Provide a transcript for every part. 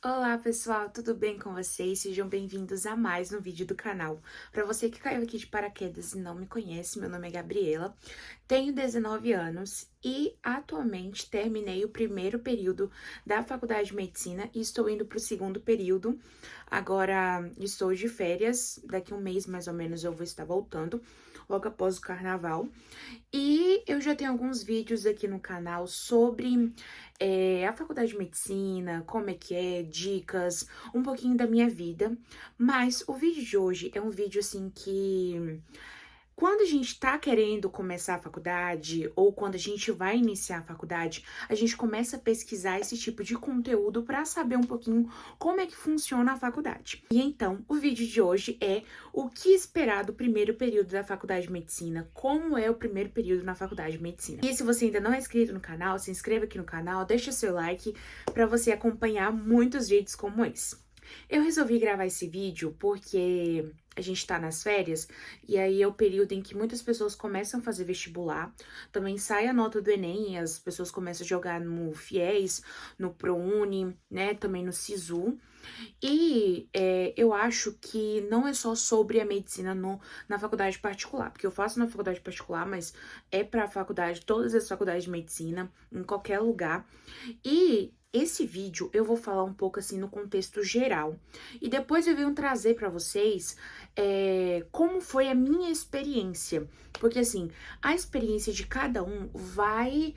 Olá pessoal, tudo bem com vocês? Sejam bem-vindos a mais um vídeo do canal. Para você que caiu aqui de paraquedas e não me conhece, meu nome é Gabriela, tenho 19 anos e atualmente terminei o primeiro período da faculdade de medicina e estou indo para o segundo período. Agora estou de férias, daqui a um mês mais ou menos eu vou estar voltando, logo após o carnaval. E eu já tenho alguns vídeos aqui no canal sobre a faculdade de medicina, como é que é, dicas, um pouquinho da minha vida. Mas o vídeo de hoje é um vídeo assim que quando a gente tá querendo começar a faculdade ou quando a gente vai iniciar a faculdade, a gente começa a pesquisar esse tipo de conteúdo para saber um pouquinho como é que funciona a faculdade. E então, o vídeo de hoje é o que esperar do primeiro período da faculdade de medicina, como é o primeiro período na faculdade de medicina. E se você ainda não é inscrito no canal, se inscreva aqui no canal, deixa seu like para você acompanhar muitos vídeos como esse. Eu resolvi gravar esse vídeo porque a gente tá nas férias e aí é o período em que muitas pessoas começam a fazer vestibular, também sai a nota do Enem e as pessoas começam a jogar no FIES, no ProUni, né, também no SISU. E eu acho que não é só sobre a medicina na faculdade particular, porque eu faço na faculdade particular, mas é pra faculdade, todas as faculdades de medicina, em qualquer lugar. E esse vídeo eu vou falar um pouco assim no contexto geral. E depois eu venho trazer pra vocês como foi a minha experiência. Porque assim, a experiência de cada um vai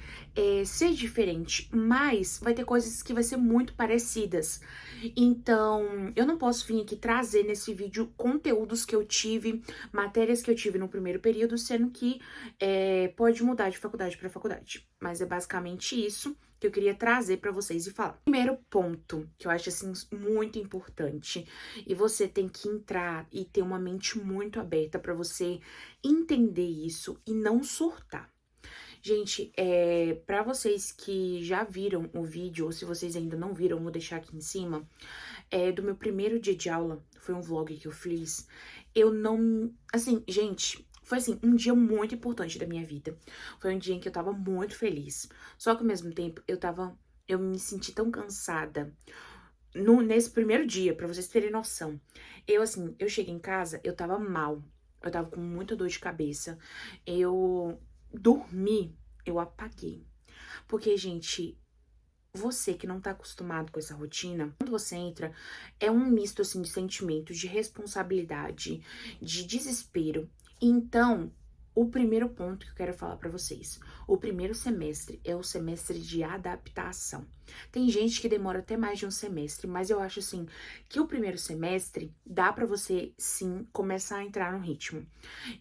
ser diferente, mas vai ter coisas que vai ser muito parecidas. Então, eu não posso vir aqui trazer nesse vídeo conteúdos que eu tive, matérias que eu tive no primeiro período, sendo que pode mudar de faculdade para faculdade. Mas é basicamente isso que eu queria trazer para vocês e falar. Primeiro ponto, que eu acho assim muito importante, e você tem que entrar e ter uma mente muito aberta para você entender isso e não surtar. Gente, para vocês que já viram o vídeo, ou se vocês ainda não viram, vou deixar aqui em cima, do meu primeiro dia de aula, foi um vlog que eu fiz, eu não, assim, gente, foi assim, um dia muito importante da minha vida, foi um dia em que eu tava muito feliz, só que ao mesmo tempo eu me senti tão cansada, nesse primeiro dia, pra vocês terem noção, assim, eu cheguei em casa, eu tava mal, eu tava com muita dor de cabeça, eu dormi, eu apaguei. Porque, gente, você que não tá acostumado com essa rotina, quando você entra, é um misto, assim, de sentimentos, de responsabilidade, de desespero. Então, o primeiro ponto que eu quero falar pra vocês, o primeiro semestre é o semestre de adaptação. Tem gente que demora até mais de um semestre, mas eu acho, assim, que o primeiro semestre dá pra você, sim, começar a entrar no ritmo.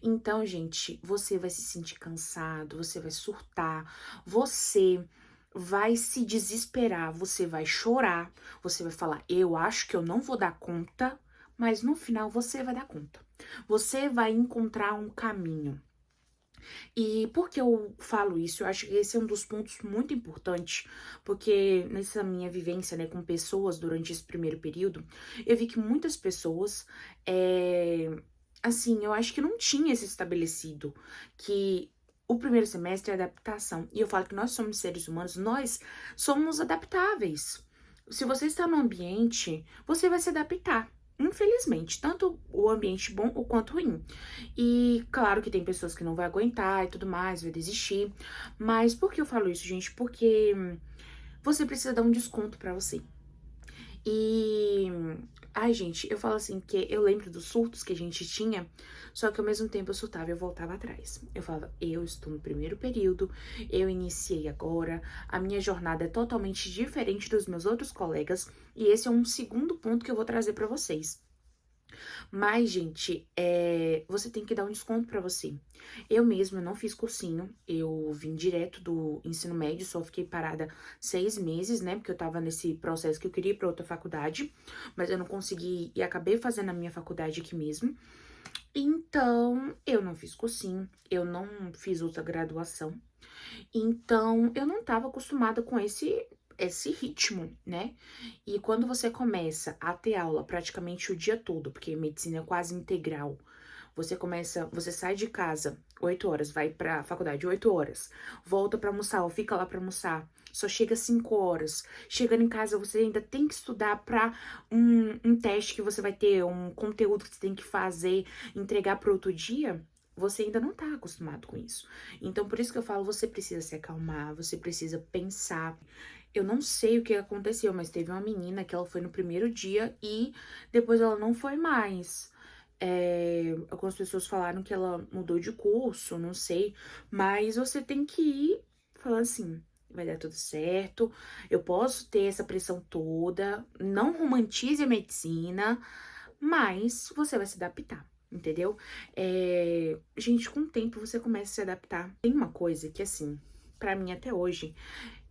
Então, gente, você vai se sentir cansado, você vai surtar, você vai se desesperar, você vai chorar, você vai falar, eu acho que eu não vou dar conta, mas no final você vai dar conta. Você vai encontrar um caminho. E por que eu falo isso? Eu acho que esse é um dos pontos muito importantes, porque nessa minha vivência, né, com pessoas durante esse primeiro período, eu vi que muitas pessoas, assim, eu acho que não tinha se estabelecido que o primeiro semestre é adaptação. E eu falo que nós somos seres humanos, nós somos adaptáveis. Se você está no ambiente, você vai se adaptar. Infelizmente, tanto o ambiente bom quanto ruim. E claro que tem pessoas que não vão aguentar e tudo mais, vai desistir. Mas por que eu falo isso, gente? Porque você precisa dar um desconto pra você. E, ai, gente, eu falo assim que eu lembro dos surtos que a gente tinha, só que ao mesmo tempo eu surtava e eu voltava atrás. Eu falava, eu estou no primeiro período, eu iniciei agora, a minha jornada é totalmente diferente dos meus outros colegas, e esse é um segundo ponto que eu vou trazer pra vocês. Mas, gente, você tem que dar um desconto pra você. Eu mesma não fiz cursinho, eu vim direto do ensino médio, só fiquei parada 6 meses, né? Porque eu tava nesse processo que eu queria ir pra outra faculdade, mas eu não consegui e acabei fazendo a minha faculdade aqui mesmo. Então, eu não fiz cursinho, eu não fiz outra graduação. Então, eu não estava acostumada com esse ritmo, né? E quando você começa a ter aula praticamente o dia todo, porque medicina é quase integral, Você sai de casa 8 horas, vai pra faculdade 8 horas, volta pra almoçar ou fica lá pra almoçar, só chega 5 horas. Chegando em casa, você ainda tem que estudar pra um teste que você vai ter, um conteúdo que você tem que fazer, entregar pro outro dia. Você ainda não tá acostumado com isso. Então, por isso que eu falo, você precisa se acalmar, você precisa pensar. Eu não sei o que aconteceu, mas teve uma menina que ela foi no primeiro dia e depois ela não foi mais. Algumas pessoas falaram que ela mudou de curso, não sei, mas você tem que ir falando assim, vai dar tudo certo, eu posso ter essa pressão toda, não romantize a medicina, mas você vai se adaptar. Entendeu? Gente, com o tempo você começa a se adaptar. Tem uma coisa que, assim, pra mim até hoje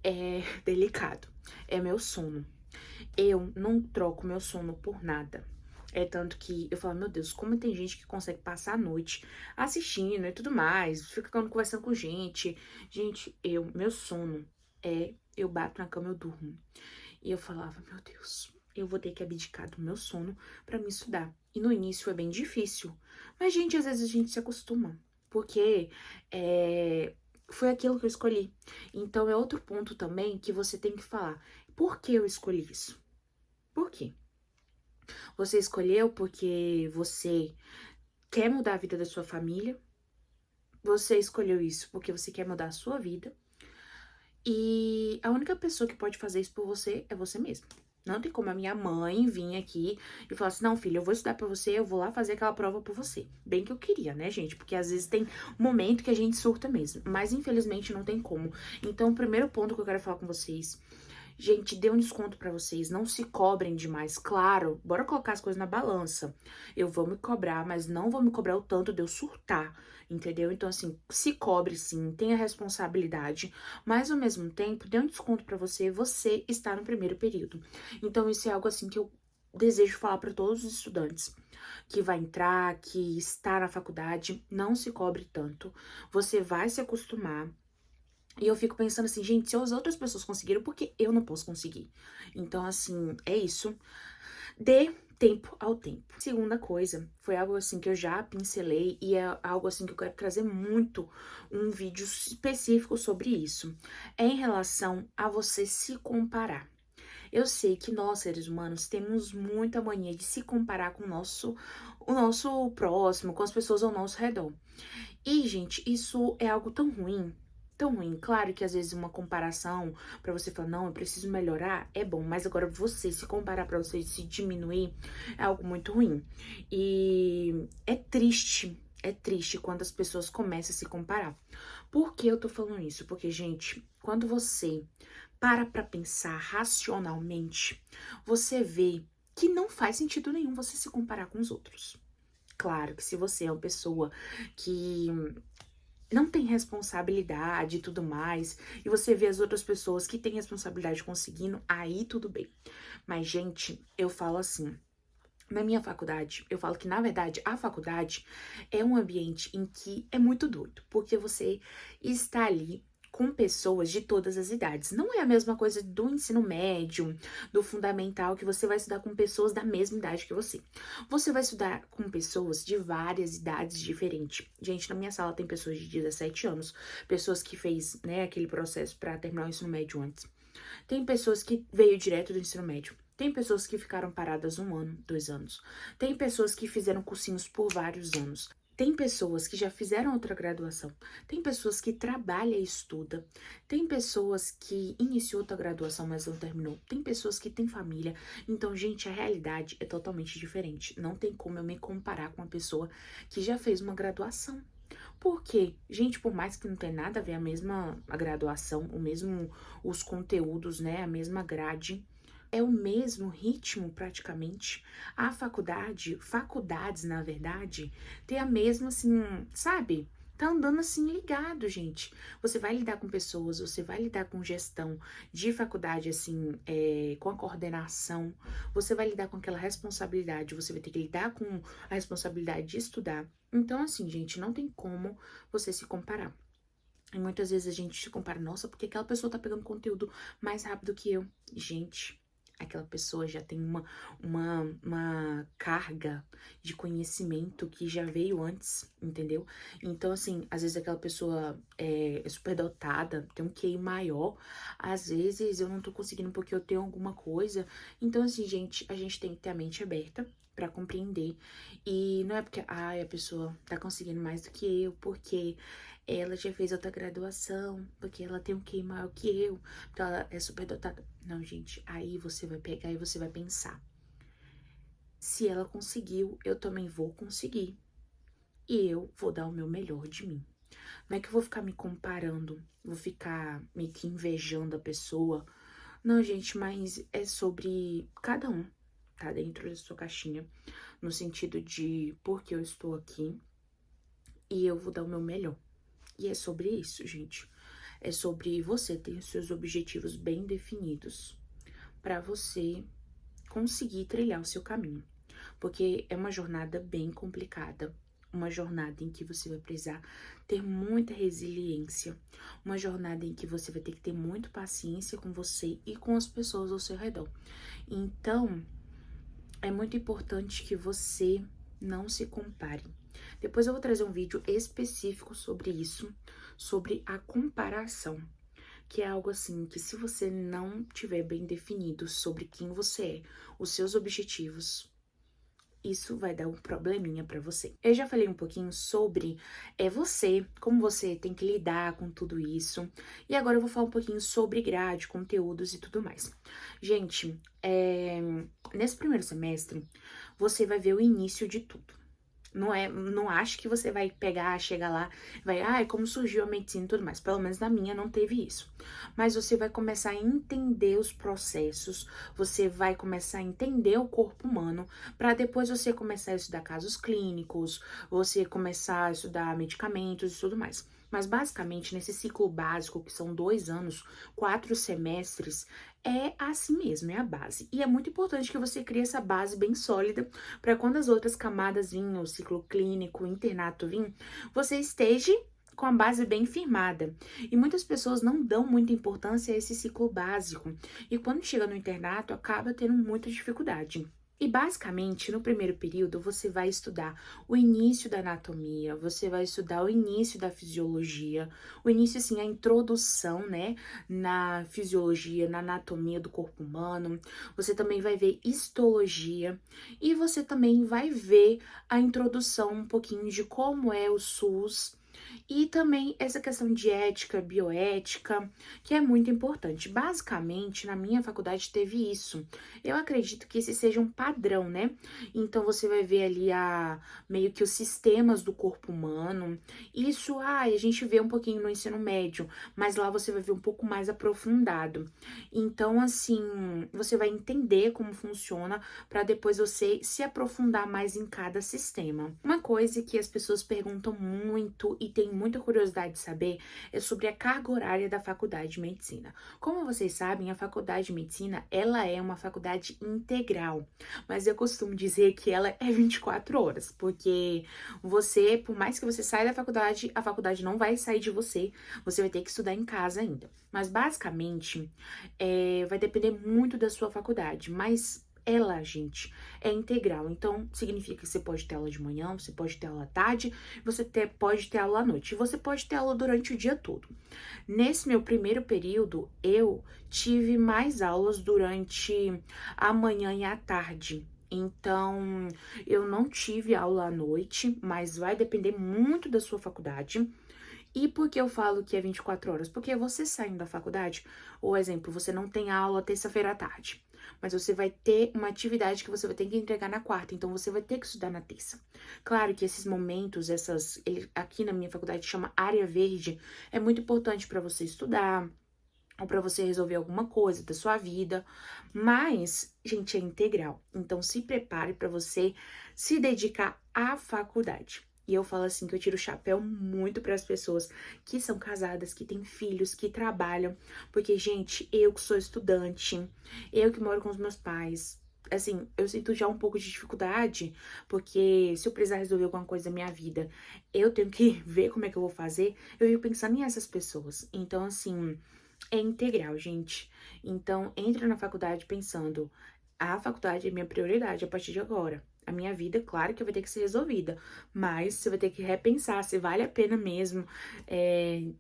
é delicado. É meu sono. Eu não troco meu sono por nada. É tanto que eu falo, meu Deus, como tem gente que consegue passar a noite assistindo e tudo mais, fica conversando com gente. Gente, meu sono eu bato na cama, eu durmo. E eu falava, meu Deus, eu vou ter que abdicar do meu sono pra me estudar. E no início foi bem difícil. Mas, gente, às vezes a gente se acostuma. Porque foi aquilo que eu escolhi. Então, é outro ponto também que você tem que falar. Por que eu escolhi isso? Por quê? Você escolheu porque você quer mudar a vida da sua família. Você escolheu isso porque você quer mudar a sua vida. E a única pessoa que pode fazer isso por você é você mesmo. Não tem como a minha mãe vir aqui e falar assim, não, filha, eu vou estudar pra você, eu vou lá fazer aquela prova por você. Bem que eu queria, né, gente? Porque às vezes tem momento que a gente surta mesmo. Mas infelizmente não tem como. Então, o primeiro ponto que eu quero falar com vocês, gente, dê um desconto pra vocês, não se cobrem demais. Claro, bora colocar as coisas na balança. Eu vou me cobrar, mas não vou me cobrar o tanto de eu surtar, entendeu? Então, assim, se cobre sim, tenha responsabilidade, mas ao mesmo tempo, dê um desconto pra você, você está no primeiro período. Então, isso é algo assim que eu desejo falar pra todos os estudantes que vai entrar, que está na faculdade, não se cobre tanto. Você vai se acostumar. E eu fico pensando assim, gente, se as outras pessoas conseguiram, por que eu não posso conseguir? Então, assim, é isso. Dê tempo ao tempo. Segunda coisa, foi algo assim que eu já pincelei e é algo assim que eu quero trazer muito um vídeo específico sobre isso. É em relação a você se comparar. Eu sei que nós, seres humanos, temos muita mania de se comparar com o nosso próximo, com as pessoas ao nosso redor. E, gente, isso é algo tão ruim. Tão ruim. Claro que às vezes uma comparação pra você falar, não, eu preciso melhorar, é bom, mas agora você se comparar pra você se diminuir é algo muito ruim. E é triste quando as pessoas começam a se comparar. Por que eu tô falando isso? Porque, gente, quando você pra pensar racionalmente, você vê que não faz sentido nenhum você se comparar com os outros. Claro que se você é uma pessoa que não tem responsabilidade e tudo mais, e você vê as outras pessoas que têm responsabilidade conseguindo, aí tudo bem. Mas, gente, eu falo assim, na minha faculdade, eu falo que, na verdade, a faculdade é um ambiente em que é muito doido, porque você está ali com pessoas de todas as idades. Não é a mesma coisa do ensino médio, do fundamental, que você vai estudar com pessoas da mesma idade que você. Você vai estudar com pessoas de várias idades diferentes. Gente, na minha sala tem pessoas de 17 anos, pessoas que fez, né, aquele processo para terminar o ensino médio antes. Tem pessoas que veio direto do ensino médio. Tem pessoas que ficaram paradas 1 ano, 2 anos. Tem pessoas que fizeram cursinhos por vários anos. Tem pessoas que já fizeram outra graduação. Tem pessoas que trabalham e estuda. Tem pessoas que iniciou outra graduação, mas não terminou. Tem pessoas que têm família. Então, gente, a realidade é totalmente diferente. Não tem como eu me comparar com uma pessoa que já fez uma graduação. Por quê? Gente, por mais que não tenha nada a ver a graduação, os conteúdos, né, a mesma grade, é o mesmo ritmo praticamente. A faculdades, na verdade, tem a mesma, assim, sabe? Tá andando assim ligado, gente. Você vai lidar com pessoas, você vai lidar com gestão de faculdade, assim, com a coordenação, você vai lidar com aquela responsabilidade, você vai ter que lidar com a responsabilidade de estudar. Então, assim, gente, não tem como você se comparar. E muitas vezes a gente se compara, nossa, porque aquela pessoa tá pegando conteúdo mais rápido que eu. Gente, aquela pessoa já tem uma carga de conhecimento que já veio antes, entendeu? Então, assim, às vezes aquela pessoa é super dotada, tem um QI maior, às vezes eu não tô conseguindo porque eu tenho alguma coisa. Então, assim, gente, a gente tem que ter a mente aberta pra compreender. E não é porque, ai, a pessoa tá conseguindo mais do que eu, porque ela já fez outra graduação, porque ela tem um QI maior que eu, porque ela é super dotada. Não, gente, aí você vai pegar e você vai pensar. Se ela conseguiu, eu também vou conseguir. E eu vou dar o meu melhor de mim. Não é que eu vou ficar me comparando, vou ficar meio que invejando a pessoa. Não, gente, mas é sobre cada um, tá dentro da sua caixinha, no sentido de porque eu estou aqui e eu vou dar o meu melhor. E é sobre isso, gente. É sobre você ter os seus objetivos bem definidos para você conseguir trilhar o seu caminho. Porque é uma jornada bem complicada, uma jornada em que você vai precisar ter muita resiliência, uma jornada em que você vai ter que ter muita paciência com você e com as pessoas ao seu redor. Então, é muito importante que você não se compare. Depois eu vou trazer um vídeo específico sobre isso, sobre a comparação, que é algo assim que se você não tiver bem definido sobre quem você é, os seus objetivos, isso vai dar um probleminha pra você. Eu já falei um pouquinho sobre você, como você tem que lidar com tudo isso. E agora eu vou falar um pouquinho sobre grade, conteúdos e tudo mais. Gente, nesse primeiro semestre, você vai ver o início de tudo. Não acho que você vai pegar, chegar lá, vai, como surgiu a medicina e tudo mais. Pelo menos na minha não teve isso. Mas você vai começar a entender os processos, você vai começar a entender o corpo humano, para depois você começar a estudar casos clínicos, você começar a estudar medicamentos e tudo mais. Mas basicamente, nesse ciclo básico, que são 2 anos, 4 semestres, é assim mesmo, é a base. E é muito importante que você crie essa base bem sólida para quando as outras camadas vinham, o ciclo clínico, o internato vir, você esteja com a base bem firmada. E muitas pessoas não dão muita importância a esse ciclo básico. E quando chega no internato, acaba tendo muita dificuldade. E basicamente, no primeiro período, você vai estudar o início da anatomia, você vai estudar o início da fisiologia, o início, assim, a introdução, né, na fisiologia, na anatomia do corpo humano. Você também vai ver histologia e você também vai ver a introdução um pouquinho de como é o SUS. E também essa questão de ética, bioética, que é muito importante. Basicamente, na minha faculdade teve isso. Eu acredito que esse seja um padrão, né? Então você vai ver ali meio que os sistemas do corpo humano. Isso, a gente vê um pouquinho no ensino médio, mas lá você vai ver um pouco mais aprofundado. Então, assim, você vai entender como funciona para depois você se aprofundar mais em cada sistema. Uma coisa que as pessoas perguntam muito e tem muita curiosidade de saber é sobre a carga horária da faculdade de medicina. Como vocês sabem, a faculdade de medicina, ela é uma faculdade integral, mas eu costumo dizer que ela é 24 horas, porque você, por mais que você saia da faculdade, a faculdade não vai sair de você, você vai ter que estudar em casa ainda. Mas basicamente, vai depender muito da sua faculdade, mas ela, gente, é integral. Então, significa que você pode ter aula de manhã, você pode ter aula à tarde, pode ter aula à noite. E você pode ter aula durante o dia todo. Nesse meu primeiro período, eu tive mais aulas durante a manhã e a tarde. Então, eu não tive aula à noite, mas vai depender muito da sua faculdade. E por que eu falo que é 24 horas? Porque você saindo da faculdade, ou exemplo, você não tem aula terça-feira à tarde, mas você vai ter uma atividade que você vai ter que entregar na quarta, então você vai ter que estudar na terça. Claro que esses momentos, aqui na minha faculdade chama área verde, é muito importante para você estudar, ou para você resolver alguma coisa da sua vida, mas, gente, é integral. Então se prepare para você se dedicar à faculdade. E eu falo assim que eu tiro o chapéu muito para as pessoas que são casadas, que têm filhos, que trabalham, porque, gente, eu que sou estudante, eu que moro com os meus pais, assim, eu sinto já um pouco de dificuldade, porque se eu precisar resolver alguma coisa da minha vida, eu tenho que ver como é que eu vou fazer. Eu fico pensando em essas pessoas. Então, assim, é integral, gente. Então, entra na faculdade pensando, a faculdade é minha prioridade a partir de agora. A minha vida, claro que vai ter que ser resolvida, mas você vai ter que repensar se vale a pena mesmo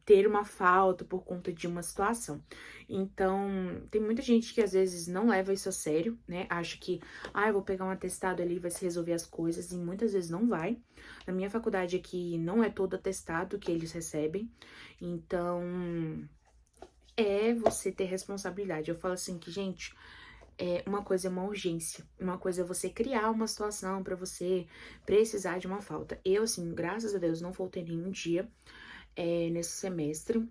ter uma falta por conta de uma situação. Então, tem muita gente que às vezes não leva isso a sério, né? Acha que, eu vou pegar um atestado ali, vai se resolver as coisas, e muitas vezes não vai. Na minha faculdade aqui, não é todo atestado que eles recebem, então é você ter responsabilidade. Eu falo assim que, gente, uma coisa é uma urgência, uma coisa é você criar uma situação pra você precisar de uma falta. Eu, assim, graças a Deus, não faltei nenhum dia nesse semestre.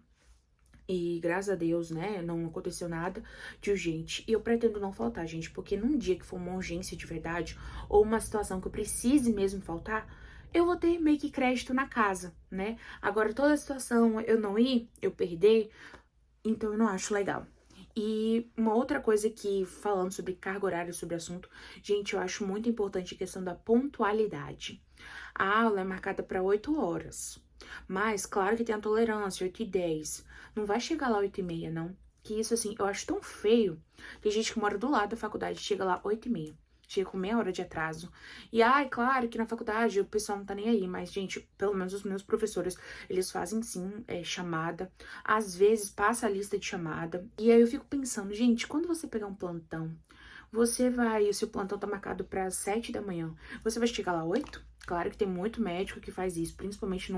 E graças a Deus, né, não aconteceu nada de urgente. E eu pretendo não faltar, gente, porque num dia que for uma urgência de verdade, ou uma situação que eu precise mesmo faltar, eu vou ter meio que crédito na casa, né? Agora, toda a situação eu não ir, eu perder, então eu não acho legal. E uma outra coisa que, falando sobre carga horária, sobre assunto, gente, eu acho muito importante a questão da pontualidade. A aula é marcada para 8 horas. Mas, claro que tem a tolerância, 8h10. Não vai chegar lá 8h30, não. Que isso, assim, eu acho tão feio. Tem gente que mora do lado da faculdade, chega lá 8h30. Chega com meia hora de atraso. E, claro que na faculdade o pessoal não tá nem aí. Mas, gente, pelo menos os meus professores, eles fazem sim chamada. Às vezes passa a lista de chamada. E aí eu fico pensando, gente, quando você pegar um plantão, você vai, se o plantão tá marcado para 7 da manhã, você vai chegar lá 8? Claro que tem muito médico que faz isso, principalmente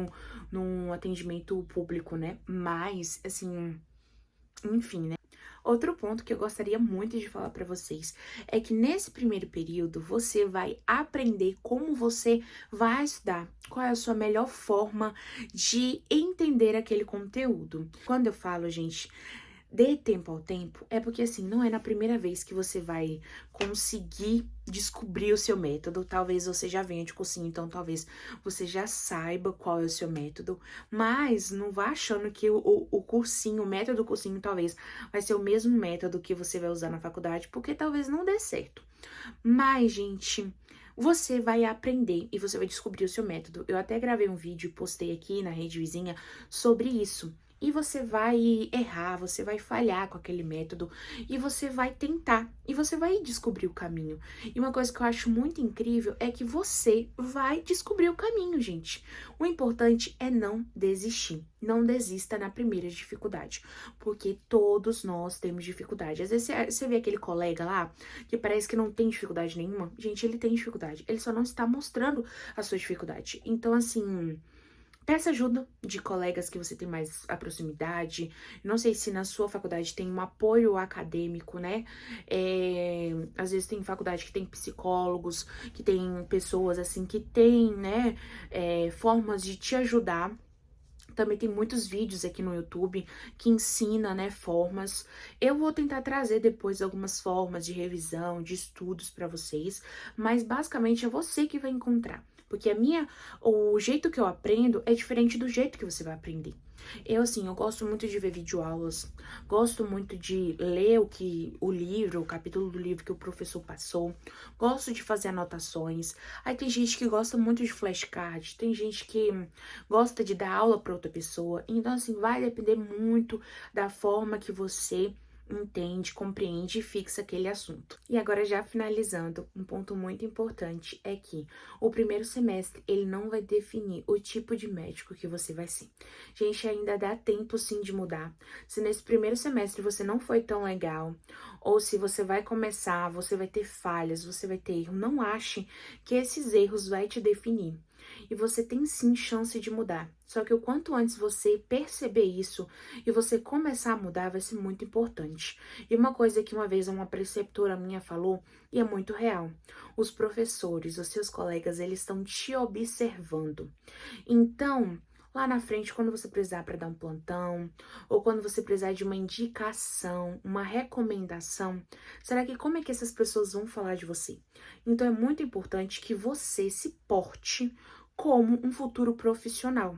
num atendimento público, né? Mas, assim, enfim, né? Outro ponto que eu gostaria muito de falar pra vocês é que nesse primeiro período você vai aprender como você vai estudar, qual é a sua melhor forma de entender aquele conteúdo. Quando eu falo, gente, dê tempo ao tempo, é porque assim, não é na primeira vez que você vai conseguir descobrir o seu método. Talvez você já venha de cursinho, então talvez você já saiba qual é o seu método, mas não vá achando que o cursinho, o método do cursinho, talvez vai ser o mesmo método que você vai usar na faculdade, porque talvez não dê certo. Mas, gente, você vai aprender e você vai descobrir o seu método. Eu até gravei um vídeo e postei aqui na rede vizinha sobre isso. E você vai errar, você vai falhar com aquele método e você vai tentar e você vai descobrir o caminho. E uma coisa que eu acho muito incrível é que você vai descobrir o caminho, gente. O importante é não desistir. Não desista na primeira dificuldade, porque todos nós temos dificuldade. Às vezes você vê aquele colega lá que parece que não tem dificuldade nenhuma. Gente, ele tem dificuldade, ele só não está mostrando a sua dificuldade. Então, assim, peça ajuda de colegas que você tem mais a proximidade. Não sei se na sua faculdade tem um apoio acadêmico, né? Às vezes tem faculdade que tem psicólogos, que tem pessoas, assim, que tem, né, formas de te ajudar. Também tem muitos vídeos aqui no YouTube que ensina, né, formas. Eu vou tentar trazer depois algumas formas de revisão, de estudos para vocês, mas basicamente é você que vai encontrar. Porque o jeito que eu aprendo é diferente do jeito que você vai aprender. Eu, assim, eu gosto muito de ver videoaulas, gosto muito de ler o livro, o capítulo do livro que o professor passou, gosto de fazer anotações. Aí tem gente que gosta muito de flashcard, tem gente que gosta de dar aula para outra pessoa. Então, assim, vai depender muito da forma que você entende, compreende e fixa aquele assunto. E agora, já finalizando, um ponto muito importante é que o primeiro semestre, ele não vai definir o tipo de médico que você vai ser. Gente, ainda dá tempo sim de mudar. Se nesse primeiro semestre você não foi tão legal, ou se você vai começar, você vai ter falhas, você vai ter erro, não ache que esses erros vai te definir. E você tem sim chance de mudar. Só que o quanto antes você perceber isso e você começar a mudar, vai ser muito importante. E uma coisa que uma vez uma preceptora minha falou, e é muito real: os professores, os seus colegas, eles estão te observando. Então, lá na frente, quando você precisar para dar um plantão, ou quando você precisar de uma indicação, uma recomendação, será que como é que essas pessoas vão falar de você? Então, é muito importante que você se porte como um futuro profissional.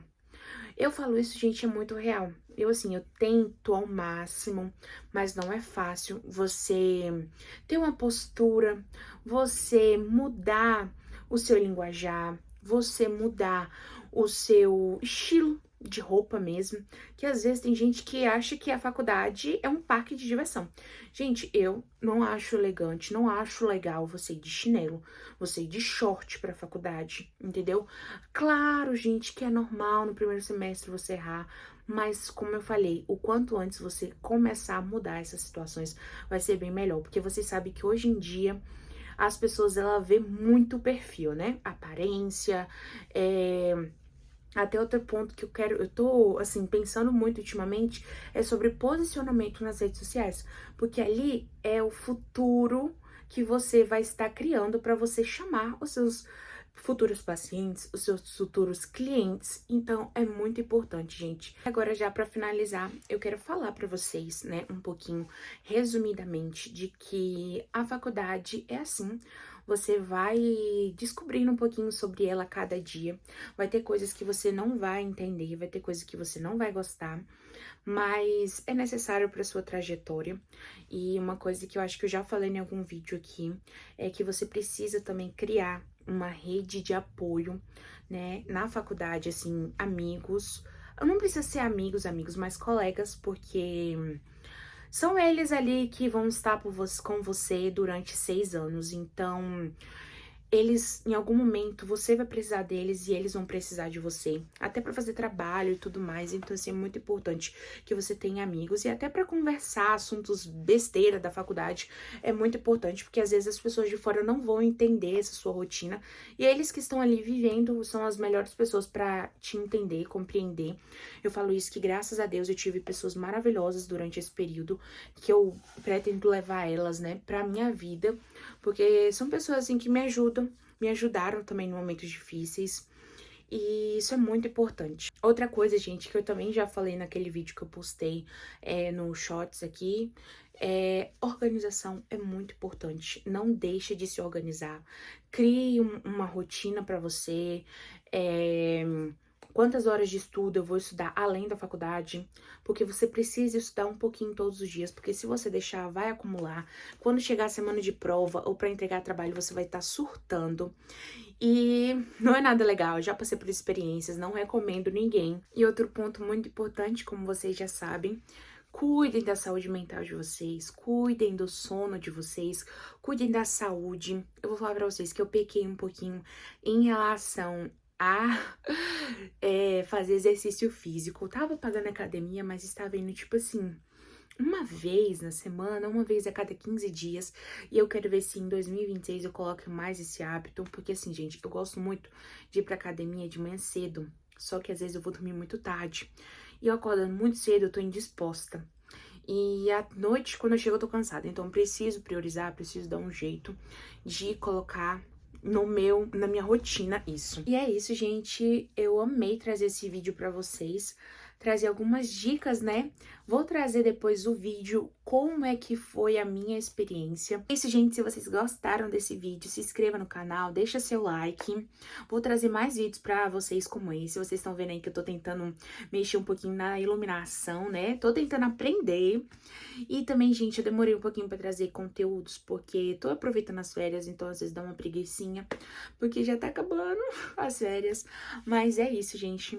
Eu falo isso, gente, é muito real. Eu tento ao máximo, mas não é fácil você ter uma postura, você mudar o seu linguajar, você mudar o seu estilo, de roupa mesmo, que às vezes tem gente que acha que a faculdade é um parque de diversão. Gente, eu não acho elegante, não acho legal você ir de chinelo, você ir de short pra faculdade, entendeu? Claro, gente, que é normal no primeiro semestre você errar, mas como eu falei, o quanto antes você começar a mudar essas situações vai ser bem melhor, porque você sabe que hoje em dia as pessoas, ela vê muito o perfil, né? Aparência, até outro ponto que eu tô, assim, pensando muito ultimamente, é sobre posicionamento nas redes sociais, porque ali é o futuro que você vai estar criando para você chamar os seus futuros pacientes, os seus futuros clientes. Então, é muito importante, gente. Agora, já para finalizar, eu quero falar para vocês, né, um pouquinho resumidamente de que a faculdade é assim. Você vai descobrindo um pouquinho sobre ela a cada dia. Vai ter coisas que você não vai entender, vai ter coisas que você não vai gostar, mas é necessário para sua trajetória. E uma coisa que eu acho que eu já falei em algum vídeo aqui é que você precisa também criar uma rede de apoio, né, na faculdade, assim, amigos. Não precisa ser amigos, mas colegas, porque são eles ali que vão estar com você durante 6 anos. Então, eles, em algum momento, você vai precisar deles e eles vão precisar de você, até para fazer trabalho e tudo mais. Então, assim, é muito importante que você tenha amigos e até para conversar assuntos besteira da faculdade é muito importante, porque às vezes as pessoas de fora não vão entender essa sua rotina e eles que estão ali vivendo são as melhores pessoas para te entender, compreender. Eu falo isso que, graças a Deus, eu tive pessoas maravilhosas durante esse período que eu pretendo levar elas, né, pra minha vida, porque são pessoas assim que me ajudaram também em momentos difíceis. E isso é muito importante. Outra coisa, gente, que eu também já falei naquele vídeo que eu postei no Shorts aqui, organização é muito importante. Não deixe de se organizar. Crie uma rotina pra você. Quantas horas de estudo eu vou estudar além da faculdade? Porque você precisa estudar um pouquinho todos os dias, porque se você deixar, vai acumular. Quando chegar a semana de prova ou para entregar trabalho, você vai estar surtando. E não é nada legal, eu já passei por experiências, não recomendo ninguém. E outro ponto muito importante, como vocês já sabem, cuidem da saúde mental de vocês, cuidem do sono de vocês, cuidem da saúde. Eu vou falar pra vocês que eu pequei um pouquinho em relação a fazer exercício físico. Eu tava pagando academia, mas estava indo, tipo assim, uma vez na semana, uma vez a cada 15 dias. E eu quero ver se em 2026 eu coloco mais esse hábito. Porque assim, gente, eu gosto muito de ir pra academia de manhã cedo. Só que às vezes eu vou dormir muito tarde. E eu acordando muito cedo, eu tô indisposta. E à noite, quando eu chego, eu tô cansada. Então, eu preciso priorizar, preciso dar um jeito de colocar na minha rotina isso. E é isso, gente. Eu amei trazer esse vídeo pra vocês. Trazer algumas dicas, né? Vou trazer depois o vídeo, como é que foi a minha experiência. É isso, gente. Se vocês gostaram desse vídeo, se inscreva no canal, deixa seu like. Vou trazer mais vídeos pra vocês como esse. Vocês estão vendo aí que eu tô tentando mexer um pouquinho na iluminação, né? Tô tentando aprender. E também, gente, eu demorei um pouquinho pra trazer conteúdos, porque tô aproveitando as férias, então às vezes dá uma preguicinha, porque já tá acabando as férias. Mas é isso, gente.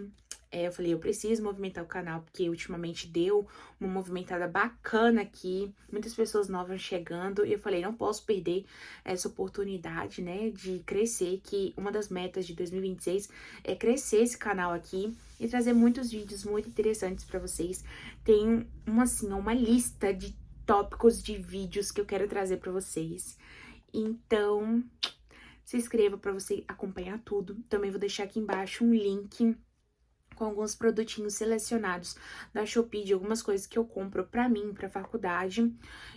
Eu falei, eu preciso movimentar o canal, porque ultimamente deu uma movimentada bacana aqui, muitas pessoas novas chegando, e eu falei, não posso perder essa oportunidade, né, de crescer, que uma das metas de 2026 é crescer esse canal aqui e trazer muitos vídeos muito interessantes pra vocês. Tem uma lista de tópicos de vídeos que eu quero trazer pra vocês. Então, se inscreva pra você acompanhar tudo. Também vou deixar aqui embaixo um link com alguns produtinhos selecionados da Shopee, de algumas coisas que eu compro pra mim, pra faculdade,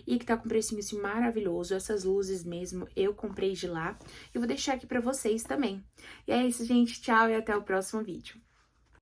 e que tá com precinho assim maravilhoso. Essas luzes mesmo, eu comprei de lá. E vou deixar aqui pra vocês também. E é isso, gente. Tchau e até o próximo vídeo.